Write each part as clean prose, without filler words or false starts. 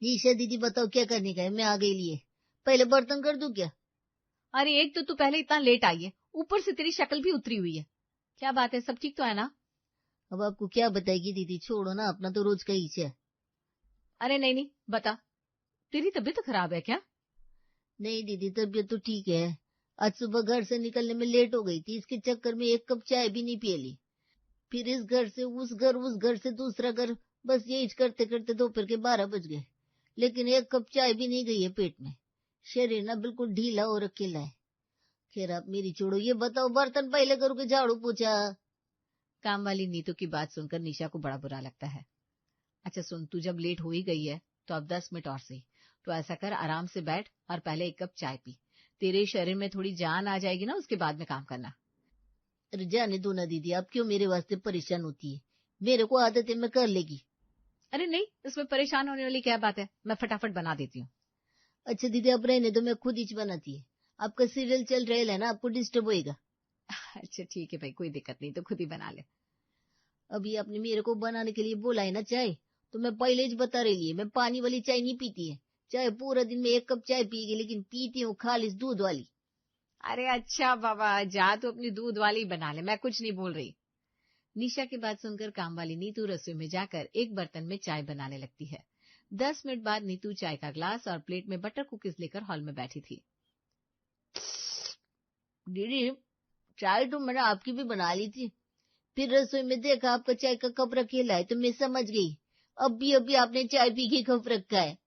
निशा दीदी बताओ क्या करने का है, मैं आ गई लिए। पहले बर्तन कर दूं क्या? अरे एक तो तू पहले इतना लेट आई है, ऊपर से तेरी शक्ल भी उतरी हुई है। क्या बात है, सब ठीक तो है ना? अब आपको क्या बताएगी दीदी, छोड़ो ना, अपना तो रोज का ही है। अरे नहीं नहीं बता, तेरी तबीयत तो खराब है क्या? नहीं दीदी, तबीयत तो ठीक है। आज सुबह घर से निकलने में लेट हो गई थी, इसके चक्कर में एक कप चाय भी नहीं पी ली। फिर इस घर से उस घर से दूसरा घर, बस यही करते करते दोपहर के 12 बज गए। लेकिन एक कप चाय भी नहीं गई है पेट में। शरीर ना बिल्कुल ढीला और अकेला है। खैर आप मेरी छोड़ो, ये बताओ बर्तन पहले करो कि झाड़ू पोछा? काम वाली नीतू की बात सुनकर निशा को बड़ा बुरा लगता है। अच्छा सुन, तू जब लेट हो ही गई है तो अब 10 मिनट और सही, तो ऐसा कर, आराम से बैठ और पहले एक कप चाय पी। तेरे शरीर में थोड़ी जान आ जाएगी ना, उसके बाद में काम करना। अरे जाने दो ना दीदी, आप क्यों मेरे वास्ते परेशान होती है? मेरे को आदत है, मैं कर लेगी। अरे नहीं, इसमें परेशान होने वाली क्या बात है, मैं फटाफट बना देती हूँ। अच्छा दीदी आप रहने दो, मैं खुद ही बनाती है। आपका सीरियल चल रहा है ना, आपको डिस्टर्ब होएगा। अच्छा ठीक है भाई, कोई दिक्कत नहीं, तो खुद ही बना ले। अभी आपने मेरे को बनाने के लिए बोला है ना चाय, तो मैं पहले ही बता रही है, मैं पानी वाली चाय नहीं पीती है। चाहे पूरा दिन में एक कप चाय पीगी, लेकिन पीती हूँ खालिस दूध वाली। अरे अच्छा बाबा, जा तू अपनी दूध वाली बना ले, मैं कुछ नहीं बोल रही। निशा की बात सुनकर काम वाली नीतू रसोई में जाकर एक बर्तन में चाय बनाने लगती है। 10 मिनट बाद नीतू चाय का ग्लास और प्लेट में बटर कुकीज लेकर हॉल में बैठी थी। दीदी चाय तो मैंने आपकी भी बना ली थी, फिर रसोई में देखा आपका चाय का कप रखेला है, तो मैं समझ गई अभी अभी आपने चाय पी के कप रखा है।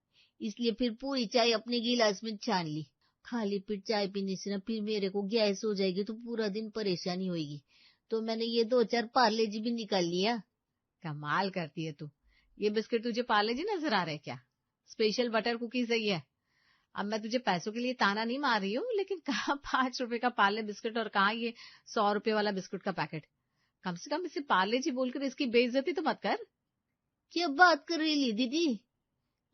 इसलिए फिर पूरी चाय अपने गिलास में छान ली। खाली पेट चाय पीने से ना फिर मेरे को गैस हो जाएगी, तो पूरा दिन परेशानी होगी। तो मैंने ये 2-4 पार्ले जी भी निकाल लिया। कमाल करती है तू। ये बिस्किट तुझे पार्ले जी नजर आ रहे हैं क्या? स्पेशल बटर कुकीज है ये। अब मैं तुझे पैसों के लिए ताना नहीं मार रही हूँ, लेकिन कहाँ 5 रुपए का पार्ले बिस्किट और कहाँ ये 100 रुपए वाला बिस्कुट का पैकेट। कम से कम इसे पार्ले जी बोलकर इसकी बेइज्जती तो मत कर। क्या बात कर रही दीदी,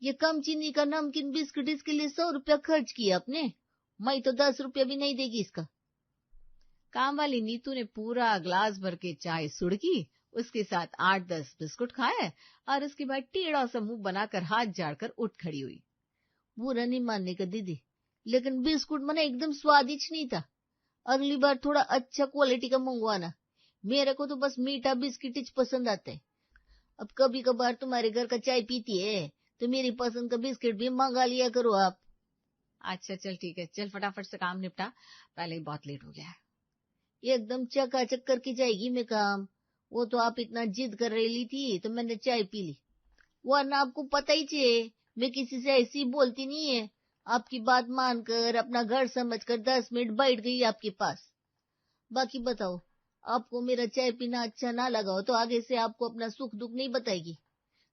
ये कम चीनी का नमकीन बिस्किट, इसके लिए 100 रुपया खर्च किया आपने? मैं तो 10 रुपया भी नहीं देगी इसका। काम वाली नीतू ने पूरा ग्लास भर के चाय सुड़की, उसके साथ 8-10 बिस्कुट खाए और उसके बाद टेढ़ा सा मुंह बनाकर हाथ झाड़कर उठ खड़ी हुई। बुरा नहीं मानने का दीदी, लेकिन बिस्कुट मैंने एकदम स्वादिष्ट नहीं था। अगली बार थोड़ा अच्छा क्वालिटी का मंगवाना। मेरे को तो बस मीठा बिस्किट ही पसंद आता है। अब कभी कभार तुम्हारे घर का चाय पीती है, तो मेरी पसंद का बिस्किट भी मंगा लिया करो आप। अच्छा चल ठीक है, चल फटाफट से काम निपटा, पहले ही बहुत लेट हो गया है। एकदम चकाचक करके जाएगी मैं काम। वो तो आप इतना जिद कर रही थी तो मैंने चाय पी ली, वरना आपको पता ही चाहिए मैं किसी से ऐसी बोलती नहीं है। आपकी बात मानकर अपना घर समझकर 10 मिनट बैठ गई आपके पास। बाकी बताओ, आपको मेरा चाय पीना अच्छा ना लगा हो तो आगे से आपको अपना सुख दुख नहीं बताएगी?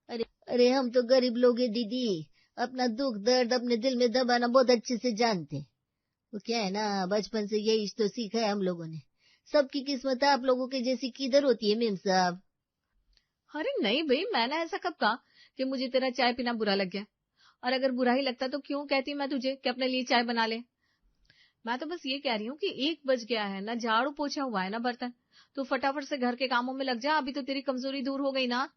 अरे अरे हम तो गरीब लोग हैं दीदी, अपना दुख दर्द अपने दिल में दबाना बहुत अच्छे से जानते हैं। वो क्या है ना, बचपन से यही तो सीखा है हम लोगों ने। सबकी किस्मत आप लोगों के जैसी किधर होती है मेम साहब? अरे नहीं भाई, मैंने ऐसा कब कहा कि मुझे तेरा चाय पीना बुरा लग गया? और अगर बुरा ही लगता तो क्यों कहती मैं तुझे कि अपने लिए चाय बना ले। मैं तो बस ये कह रही हूँ कि 1 बज गया है ना, झाड़ू पोछा हुआ है ना बर्तन, तो फटाफट से घर के कामों में लग जा, अभी तो तेरी कमजोरी दूर हो गई ना।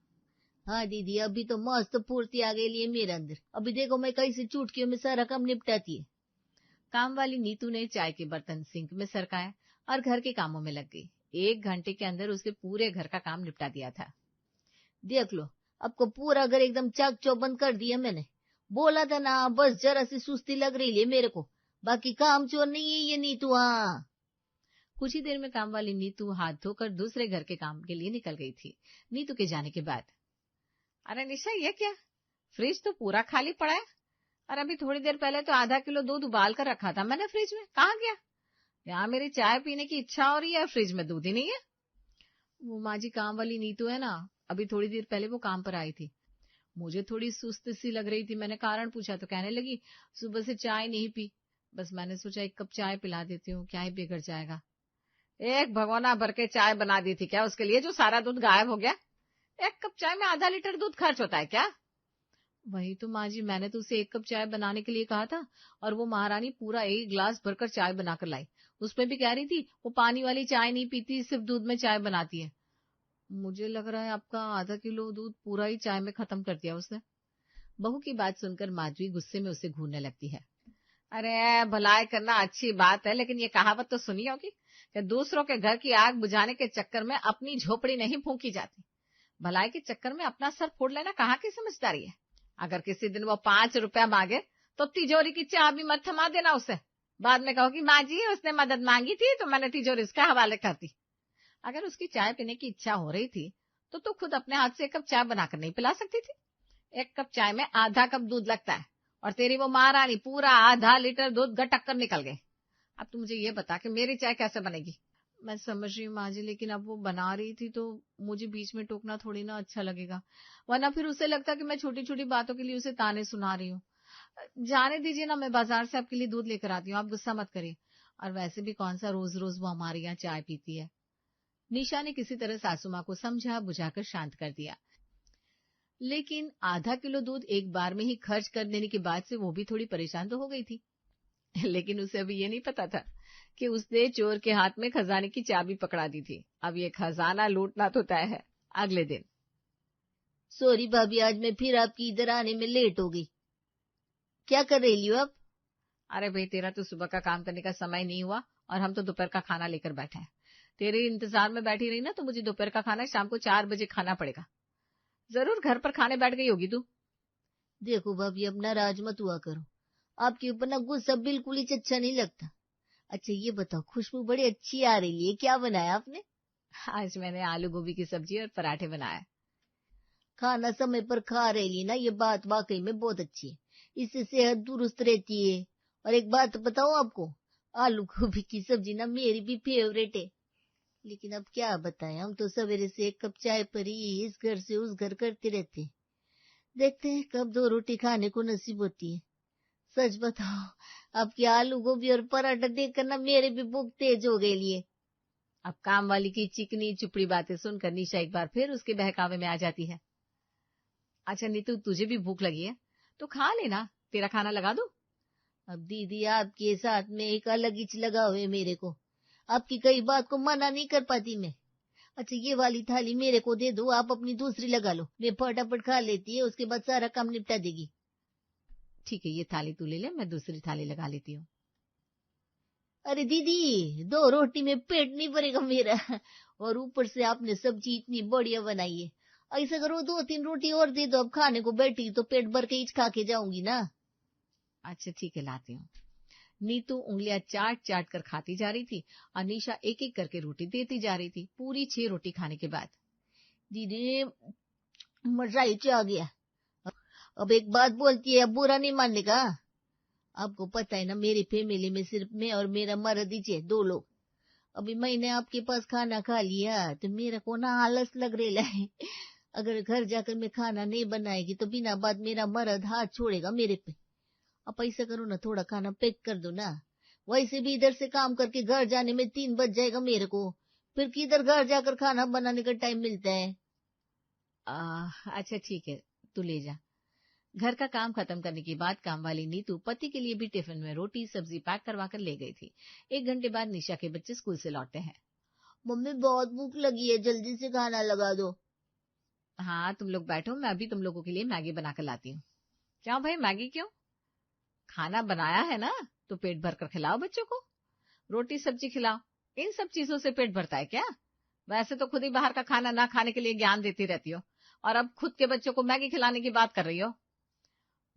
हाँ दीदी, अभी तो मस्त फुर्ती आ गई है मेरे अंदर। अभी देखो मैं कैसे चुटकियों में सारा काम निपटाती है। काम वाली नीतू ने चाय के बर्तन सिंक में सरकाए और घर के कामों में लग गई। 1 घंटे के अंदर उसके पूरे घर का काम निपटा दिया था। देख लो, आपको पूरा घर एकदम चाक चौबंद कर दिया मैंने। बोला था ना, बस जरा सी सुस्ती लग रही है मेरे को। बाकी काम चोर नहीं है ये नीतू। हाँ कुछ ही देर में काम वाली नीतू हाथ धोकर दूसरे घर के काम के लिए निकल गई थी। नीतू के जाने के बाद, अरे निशा ये क्या, फ्रिज तो पूरा खाली पड़ा है, और अभी थोड़ी देर पहले तो आधा किलो दूध उबाल कर रखा था मैंने फ्रिज में, कहाँ गया? यहाँ मेरी चाय पीने की इच्छा हो रही है, फ्रिज में दूध ही नहीं है। वो माँ जी, काम वाली नीतू है ना, अभी थोड़ी देर पहले वो काम पर आई थी। मुझे थोड़ी सुस्त सी लग रही थी, मैंने कारण पूछा तो कहने लगी सुबह से चाय नहीं पी। बस मैंने सोचा एक कप चाय पिला देती हूँ, क्या ही बिगड़ जाएगा। एक भगोना भर के चाय बना दी थी क्या उसके लिए जो सारा दूध गायब हो गया? एक कप चाय में आधा लीटर दूध खर्च होता है क्या? वही तो माँ जी, मैंने तो उसे एक कप चाय बनाने के लिए कहा था, और वो महारानी पूरा 1 गिलास भरकर चाय बनाकर लाई। उसमें भी कह रही थी वो पानी वाली चाय नहीं पीती, सिर्फ दूध में चाय बनाती है। मुझे लग रहा है आपका आधा किलो दूध पूरा ही चाय में खत्म कर दिया उसने। बहू की बात सुनकर माधवी गुस्से में उसे घूरने लगती है। अरे भलाई करना अच्छी बात है, लेकिन ये कहावत तो सुनी होगी कि दूसरों के घर की आग बुझाने के चक्कर में अपनी झोपड़ी नहीं फूंकी जाती। भलाई के चक्कर में अपना सर फोड़ लेना कहाँ की समझदारी है। अगर किसी दिन वो 5 रुपया मांगे तो तिजोरी की चाबी मत थमा देना उसे। बाद में कहो कि माँ जी उसने मदद मांगी थी तो मैंने तिजोरी उसके हवाले कर दी। अगर उसकी चाय पीने की इच्छा हो रही थी तो तू खुद अपने हाथ से 1 कप चाय बनाकर नहीं पिला सकती थी। 1 कप चाय में आधा कप दूध लगता है और तेरी वो महारानी पूरा आधा लीटर दूध गटक कर निकल गए। अब तू मुझे ये बता कि मेरी चाय कैसे बनेगी। मैं समझ रही हूँ माँ जी, लेकिन अब वो बना रही थी तो मुझे बीच में टोकना थोड़ी ना अच्छा लगेगा, वरना फिर उसे लगता कि मैं छोटी छोटी बातों के लिए उसे ताने सुना रही हूँ। जाने दीजिए ना, मैं बाजार से आपके लिए दूध लेकर आती हूँ, आप गुस्सा मत करिए। और वैसे भी कौन सा रोज रोज वो हमारे यहाँ चाय पीती है। निशा ने किसी तरह सासू माँ को समझा बुझाकर शांत कर दिया, लेकिन आधा किलो दूध एक बार में ही खर्च कर देने के बाद से वो भी थोड़ी परेशान तो हो गई थी। लेकिन उसे अभी ये नहीं पता था कि उसने चोर के हाथ में खजाने की चाबी पकड़ा दी थी। अब ये खजाना लूटना तो तय है। अगले दिन, सॉरी भाभी, आज मैं फिर आपकी इधर आने में लेट हो गई। क्या कर रही हो आप? अरे भाई, तेरा तो सुबह का काम करने का समय नहीं हुआ और हम तो दोपहर का खाना लेकर बैठे हैं। तेरे इंतजार में बैठी रही ना तो मुझे दोपहर का खाना शाम को 4 बजे खाना पड़ेगा। जरूर घर पर खाने बैठ गई होगी तू। देखो भाभी, अब नाराज मत हुआ करो, आपके ऊपर ना गुस्सा बिल्कुल ही अच्छा नहीं लगता। अच्छा ये बताओ, खुशबू बड़ी अच्छी आ रही है, क्या बनाया आपने? आज मैंने आलू गोभी की सब्जी और पराठे बनाए। खाना समय पर खा रही है ना, ये बात वाकई में बहुत अच्छी है, इससे सेहत दुरुस्त रहती है। और एक बात बताऊं आपको, आलू गोभी की सब्जी ना मेरी भी फेवरेट है। लेकिन अब क्या बताएं, हम तो सवेरे से 1 कप चाय पर ही इस घर से उस घर करते रहते हैं। देखते हैं कब 2 रोटी खाने को नसीब होती है। सच बताओ, आपकी आलू गोभी और पराठा देखकर ना मेरे भी भूख तेज हो गई लिए। अब काम वाली की चिकनी चुपड़ी बातें सुनकर निशा एक बार फिर उसके बहकावे में आ जाती है। अच्छा नीतू, तुझे भी भूख लगी है तो खा लेना, तेरा खाना लगा दूं? अब दीदी, आपके साथ में एक अलग ही लगा हुए मेरे को, आपकी कई बात को मना नहीं कर पाती मैं। अच्छा ये वाली थाली मेरे को दे दो, आप अपनी दूसरी लगा लो, मैं फटाफट खा लेती है, उसके बाद सारा काम निपटा देगी। ठीक है, ये थाली तू ले ले, मैं दूसरी थाली लगा लेती हूँ। अरे दीदी, 2 रोटी में पेट नहीं भरेगा मेरा, और ऊपर से आपने सब्जी इतनी बढ़िया बनाई है। ऐसा करो, 2-3 रोटी और दे दो, अब खाने को बैठी तो पेट भर के ही खा के जाऊंगी ना। अच्छा ठीक है, लाती हूँ। नीतू उंगलियां चाट चाट कर खाती जा रही थी और निशा एक एक करके रोटी देती जा रही थी। पूरी 6 रोटी खाने के बाद दीदी, मजा ही आ गया। अब एक बात बोलती है, अब बुरा नहीं मानने का। आपको पता है ना, मेरी फैमिली में सिर्फ मैं और मेरा मर्द ही है, 2 लोग। अभी मैंने आपके पास खाना खा लिया तो मेरा को ना आलस लग रहा है। अगर घर जाकर मैं खाना नहीं बनाएगी तो बिना बात मेरा मर्द हाथ छोड़ेगा मेरे पे। अब ऐसा करो ना, थोड़ा खाना पैक कर दो ना। वैसे भी इधर से काम करके घर जाने में 3 बज जाएगा मेरे को, फिर किधर घर जाकर खाना बनाने का टाइम मिलता है। अच्छा ठीक है, तू ले जा। घर का काम खत्म करने के बाद काम वाली नीतू पति के लिए भी टिफिन में रोटी सब्जी पैक करवा कर ले गई थी। 1 घंटे बाद निशा के बच्चे स्कूल से लौटते हैं। मम्मी बहुत भूख लगी है, जल्दी से खाना लगा दो। हाँ तुम लोग बैठो, मैं अभी तुम लोगों के लिए मैगी बना कर लाती हूँ। क्यों भाई, मैगी क्यों? खाना बनाया है ना तो पेट भर कर खिलाओ बच्चों को, रोटी सब्जी खिलाओ। इन सब चीजों से पेट भरता है क्या? वैसे तो खुद ही बाहर का खाना ना खाने के लिए ज्ञान देती रहती हो और अब खुद के बच्चों को मैगी खिलाने की बात कर रही हो।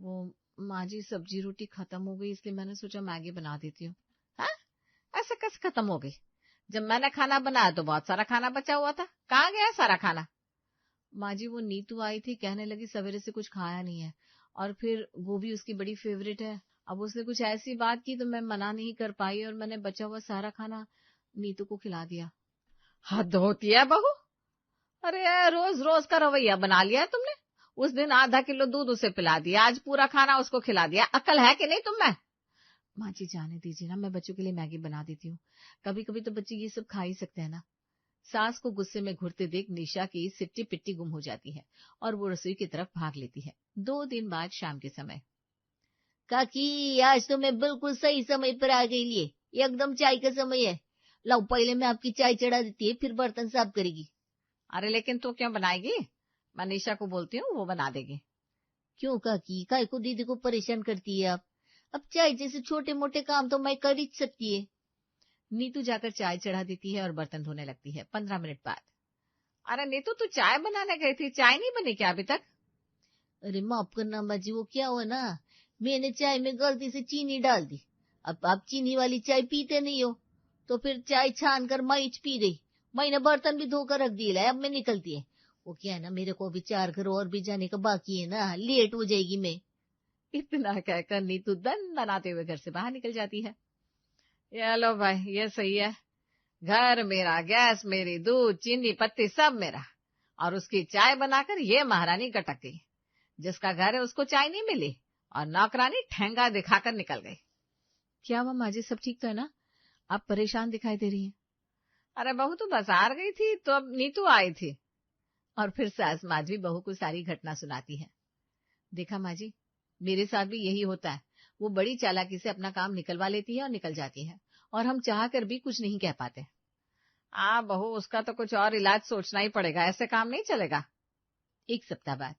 वो माँ जी, सब्जी रोटी खत्म हो गई इसलिए मैंने सोचा मैगी बना देती हूँ। हाँ, ऐसे कैसे खत्म हो गई? जब मैंने खाना बनाया तो बहुत सारा खाना बचा हुआ था, कहाँ गया सारा खाना? माँ जी, वो नीतू आई थी, कहने लगी सवेरे से कुछ खाया नहीं है और फिर गोभी उसकी बड़ी फेवरेट है। अब उसने कुछ ऐसी बात की तो मैं मना नहीं कर पाई और मैंने बचा हुआ सारा खाना नीतू को खिला दिया। हद होती है बहू, अरे रोज रोज का रवैया बना लिया है तुमने। उस दिन आधा किलो दूध उसे पिला दिया, आज पूरा खाना उसको खिला दिया। अकल है कि नहीं तुम में? माँ जी जाने दीजिए ना, मैं बच्चों के लिए मैगी बना देती हूँ, कभी कभी तो बच्चे ये सब खा ही सकते हैं ना। सास को गुस्से में घुरते देख निशा की सिट्टी पिट्टी गुम हो जाती है और वो रसोई की तरफ भाग लेती है। 2 दिन बाद शाम के समय, काकी, आज तो मैं बिल्कुल सही समय पर आ गई लिए, एकदम चाय का समय है। लाओ, पहले मैं आपकी चाय चढ़ा देती है, फिर बर्तन साफ करेगी। अरे लेकिन तू क्यों बनाएगी? मैं निशा को बोलती हूँ, वो बना देगी। क्यों काकी, काय को दीदी को परेशान करती है आप? अब चाय जैसे छोटे मोटे काम तो मैं कर ही सकती है। नीतू जाकर चाय चढ़ा देती है और बर्तन धोने लगती है। 15 मिनट बाद, अरे नीतू तू चाय बनाने गई थी, चाय नहीं बनी क्या अभी तक? अरे माफ करना अम्मा जी, वो क्या हुआ ना, मैंने चाय में गलती से चीनी डाल दी। अब आप चीनी वाली चाय पीते नहीं हो, तो फिर चाय छान कर मैं पी गई। मैंने बर्तन भी धोकर रख दिए है, अब मैं निकलती है। वो क्या है ना, मेरे को अभी 4 घर और भी जाने का बाकी है ना, लेट हो जाएगी मैं। इतना कहकर नीतू दन दनाते हुए घर से बाहर निकल जाती है। ये लो भाई, ये सही है, घर मेरा, गैस मेरी, दूध चीनी पत्ती सब मेरा, और उसकी चाय बनाकर ये महारानी कटक गई। जिसका घर है उसको चाय नहीं मिली और नौकरानी ठेंगा दिखाकर निकल गई। क्या हुआ माँ जी, सब ठीक तो है ना? आप परेशान दिखाई दे रही हैं। अरे बहू तो बाजार गई थी तो अब नीतू आई थी। और फिर सास माधवी बहू को सारी घटना सुनाती है। देखा माँ जी, मेरे साथ भी यही होता है। वो बड़ी चालाकी से अपना काम निकलवा लेती है और निकल जाती है, और हम चाह कर भी कुछ नहीं कह पाते। बहू, उसका तो कुछ और इलाज सोचना ही पड़ेगा, ऐसे काम नहीं चलेगा। 1 सप्ताह बाद,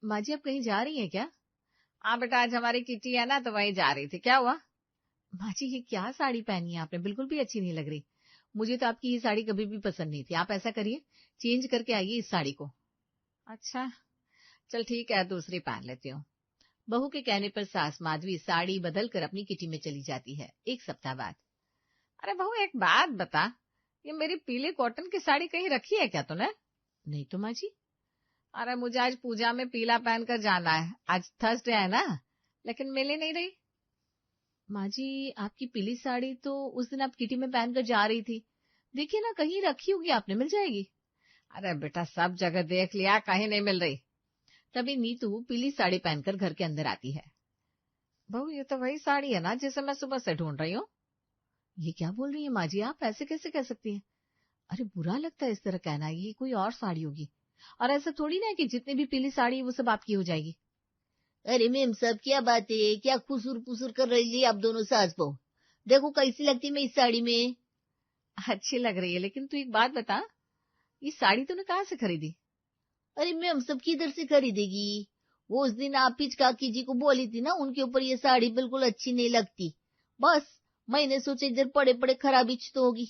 माँ जी आप कहीं जा रही हैं क्या? बेटा, आज हमारी किटी है ना, तो वहीं जा रही थी। क्या हुआ? माँ जी, ये क्या साड़ी पहनी है आपने, बिल्कुल भी अच्छी नहीं लग रही। मुझे तो आपकी ये साड़ी कभी भी पसंद नहीं थी। आप ऐसा करिए, चेंज करके आइए इस साड़ी को। अच्छा, चल ठीक है, दूसरी पहन लेती हूँ। बहू के कहने पर सास माधवी साड़ी बदल कर अपनी किटी में चली जाती है। 1 सप्ताह बाद, अरे बहू एक बात बता, ये मेरी पीली कॉटन की साड़ी कहीं रखी है क्या तूने? नहीं तो माँ जी। अरे मुझे आज पूजा में पीला पहनकर जाना है, आज थर्सडे है ना, लेकिन मिल ही नहीं रही। माँ जी, आपकी पीली साड़ी तो उस दिन आप किटी में पहनकर जा रही थी, देखिए ना कहीं रखी होगी आपने, मिल जाएगी। अरे बेटा, सब जगह देख लिया, कहीं नहीं मिल रही। तभी नीतू पीली साड़ी पहनकर घर के अंदर आती है। बहू, ये तो वही साड़ी है ना जिसे मैं सुबह से ढूंढ रही हूँ। ये क्या बोल रही है माँ जी, आप ऐसे कैसे कह सकती हैं? अरे बुरा लगता है इस तरह कहना, ये कोई और साड़ी होगी, और ऐसा थोड़ी ना है कि जितनी भी पीली साड़ी है वो सब आपकी हो जाएगी। अरे मेम साहब, क्या बात है, क्या खुसुर पुसुर कर रही है आप दोनों सास बहू? देखो कैसी लगती मैं इस साड़ी में। अच्छी लग रही है, लेकिन तू एक बात बता, ये साड़ी तूने कहाँ से खरीदी? अरे मेम साहब किधर से खरीदेगी, वो उस दिन आप पिच काकी जी को बोली थी ना, उनके ऊपर ये साड़ी बिल्कुल अच्छी नहीं लगती। बस मैंने सोचा इधर पड़े पड़े खराबी तो होगी,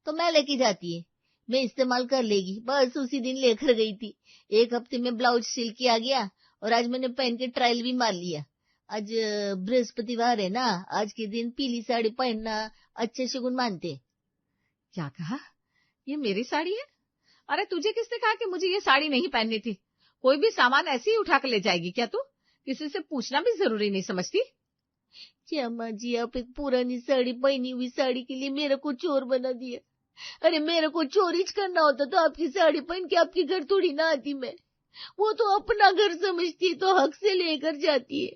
तो मैं लेके जाती है, मैं इस्तेमाल कर लेगी। बस उसी दिन लेकर गई थी। 1 हफ्ते में ब्लाउज सिल के आ गया, और आज मैंने पहन के ट्रायल भी मार लिया। आज बृहस्पतिवार है ना, आज के दिन पीली साड़ी पहनना अच्छे शगुन मानते। क्या कहा? ये मेरी साड़ी है? अरे तुझे किसने कहा कि मुझे ये साड़ी नहीं पहननी थी? कोई भी सामान ऐसे ही उठा कर ले जाएगी क्या तू? किसी से पूछना भी जरूरी नहीं समझती? श्यामा जी, आप एक पुरानी साड़ी पहनी हुई साड़ी के लिए मेरे को चोर बना दिया। अरे मेरे को चोरी करना होता तो आपकी साड़ी पहन के आपके घर थोड़ी ना आती मैं। वो तो अपना घर समझती है तो हक से लेकर जाती है।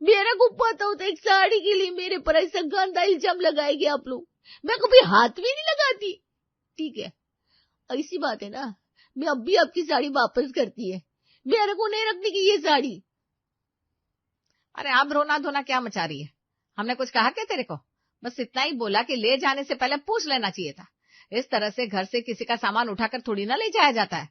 मेरे को पता होता एक साड़ी के लिए मेरे पर ऐसा गंदा इल्जाम लगाएंगे आप लोग, मैं कभी हाथ भी नहीं लगाती। ठीक है, ऐसी बात है ना, मैं अब भी आपकी साड़ी वापस करती है, मेरे को नहीं रखने की ये साड़ी। अरे आप रोना धोना क्या मचा रही है? हमने कुछ कहा क्या तेरे को? बस इतना ही बोला कि ले जाने से पहले पूछ लेना चाहिए था। इस तरह से घर से किसी का सामान उठाकर थोड़ी ना ले जाया जाता है।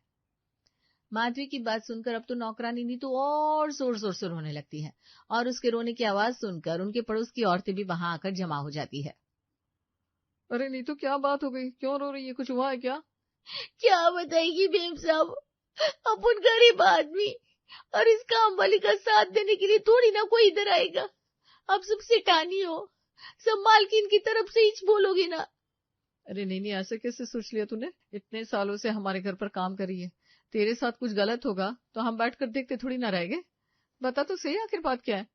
माधवी की बात सुनकर अब तो नौकरानी नीतू और जोर जोर से रोने लगती है, और उसके रोने की आवाज सुनकर उनके पड़ोस की औरतें भी वहां आकर जमा हो जाती है। अरे नीतू क्या बात हो गई, क्यों रो रही है, कुछ हुआ है क्या? क्या बताएगी बेम साहब, अपन गरीब आदमी, और इस काम वाली का साथ देने के लिए थोड़ी ना कोई इधर आएगा। आप सब सेठानी हो, सब मालकिन की तरफ से ही बोलोगे ना। अरे नहीं नहीं, ऐसे कैसे सोच लिया तूने? इतने सालों से हमारे घर पर काम करी है, तेरे साथ कुछ गलत होगा तो हम बैठ कर देखते थोड़ी ना रहेंगे। बता तो सही, आखिर बात क्या है?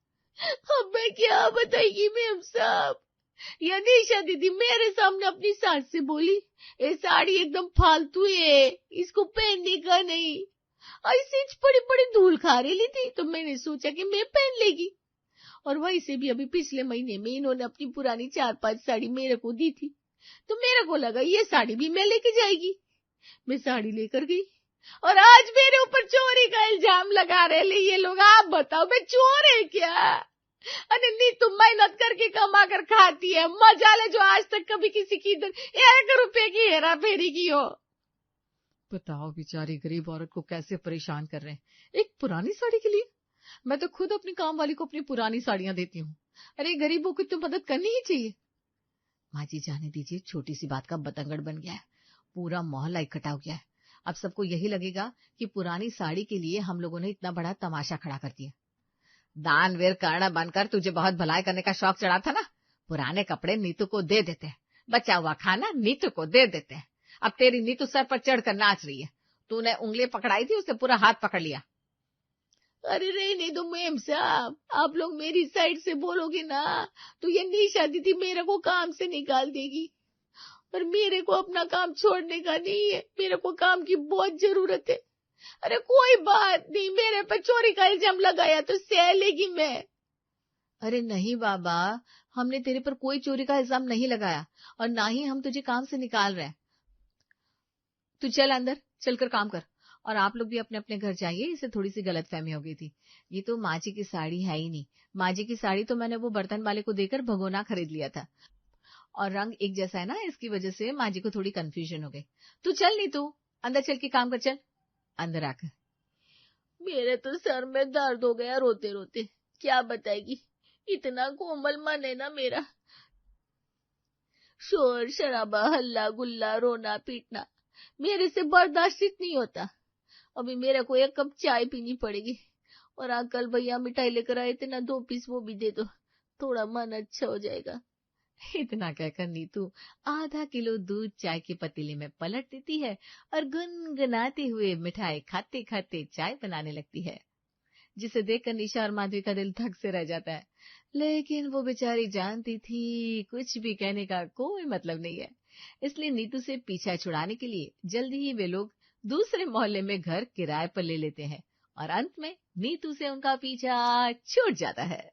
अब मैं क्या बताएगी मेम साहब, यह निशा दीदी मेरे सामने अपनी सास से बोली, ये साड़ी एकदम फालतू है, इसको पहनने का नहीं। ऐसे बड़ी बड़ी धूल खा रही थी तो मैंने सोचा कि मैं पहन लेगी। और वहीं से भी अभी पिछले महीने में इन्होंने अपनी पुरानी 4-5 साड़ी मेरे को दी थी, तो मेरे को लगा ये साड़ी भी मैं लेके जाएगी। मैं साड़ी लेकर गई, और आज मेरे ऊपर चोरी का इल्जाम लगा रहे ये लोग। आप बताओ मैं चोर है क्या? अरे नहीं, तुम मेहनत करके कमा कर खाती है, मजा ले जो आज तक कभी किसी की इधर 1 रुपए की हेरा फेरी की हो। बताओ बेचारी गरीब औरत को कैसे परेशान कर रहे हैं, एक पुरानी साड़ी के लिए। मैं तो खुद अपनी काम वाली को अपनी पुरानी साड़ियां देती हूँ। अरे गरीबों की तो मदद करनी ही चाहिए। माँ जी जाने दीजिए, छोटी सी बात का बतंगड़ बन गया है। पूरा मोहल्ला इकट्ठा हो गया है। अब सबको यही लगेगा कि पुरानी साड़ी के लिए हम लोगों ने इतना बड़ा तमाशा खड़ा कर दिया। दानवीर कर्ण बनकर तुझे बहुत भलाई करने का शौक चढ़ा था ना, पुराने कपड़े नीतू को दे देते हैं, बचा हुआ खाना नीतू को दे देते हैं। अब तेरी नीतू सर पर चढ़कर नाच रही है। तूने उंगली पकड़ाई थी, उसने पूरा हाथ पकड़ लिया। अरे नहीं तो मेम साहब, आप लोग मेरी साइड से बोलोगे ना तो ये निशा दीदी मेरे को काम से निकाल देगी। और मेरे को अपना काम छोड़ने का नहीं है, मेरे को काम की बहुत जरूरत है। अरे कोई बात नहीं, मेरे पे चोरी का इल्जाम लगाया तो सह लेगी मैं। अरे नहीं बाबा, हमने तेरे पर कोई चोरी का इल्जाम नहीं लगाया और ना ही हम तुझे काम से निकाल रहे हैं। तू चल अंदर, चलकर काम कर। और आप लोग भी अपने अपने घर जाइए। इसे थोड़ी सी गलतफहमी हो गई थी। ये तो माँ जी की साड़ी है ही नहीं। माँ जी की साड़ी तो मैंने वो बर्तन वाले को देकर भगोना खरीद लिया था और रंग एक जैसा है ना, इसकी वजह से माँ जी को थोड़ी कंफ्यूजन हो गई। तू चल नहीं, तू अंदर चल के काम कर। चल अंदर आकर। मेरे तो सर में दर्द हो गया रोते रोते, क्या बताएगी। इतना कोमल मन है ना मेरा। शोर शराबा हल्ला गुल्ला रोना पीटना मेरे से बर्दाश्त नहीं होता। अभी मेरे को एक कप चाय पीनी पड़ेगी। और अंकल भैया मिठाई लेकर आए थे ना, 2 पीस वो भी दे दो, थोड़ा मन अच्छा हो जाएगा। इतना कहकर नीतू आधा किलो दूध चाय के पतीले में पलट देती है और गुनगुनाते हुए मिठाई खाते खाते चाय बनाने लगती है, जिसे देखकर निशा और माधवी का दिल धक से रह जाता है। लेकिन वो बेचारी जानती थी कुछ भी कहने का कोई मतलब नहीं है, इसलिए नीतू से पीछा छुड़ाने के लिए जल्दी ही वे लोग दूसरे मोहल्ले में घर किराए पर ले लेते हैं और अंत में नीतू से उनका पीछा छूट जाता है।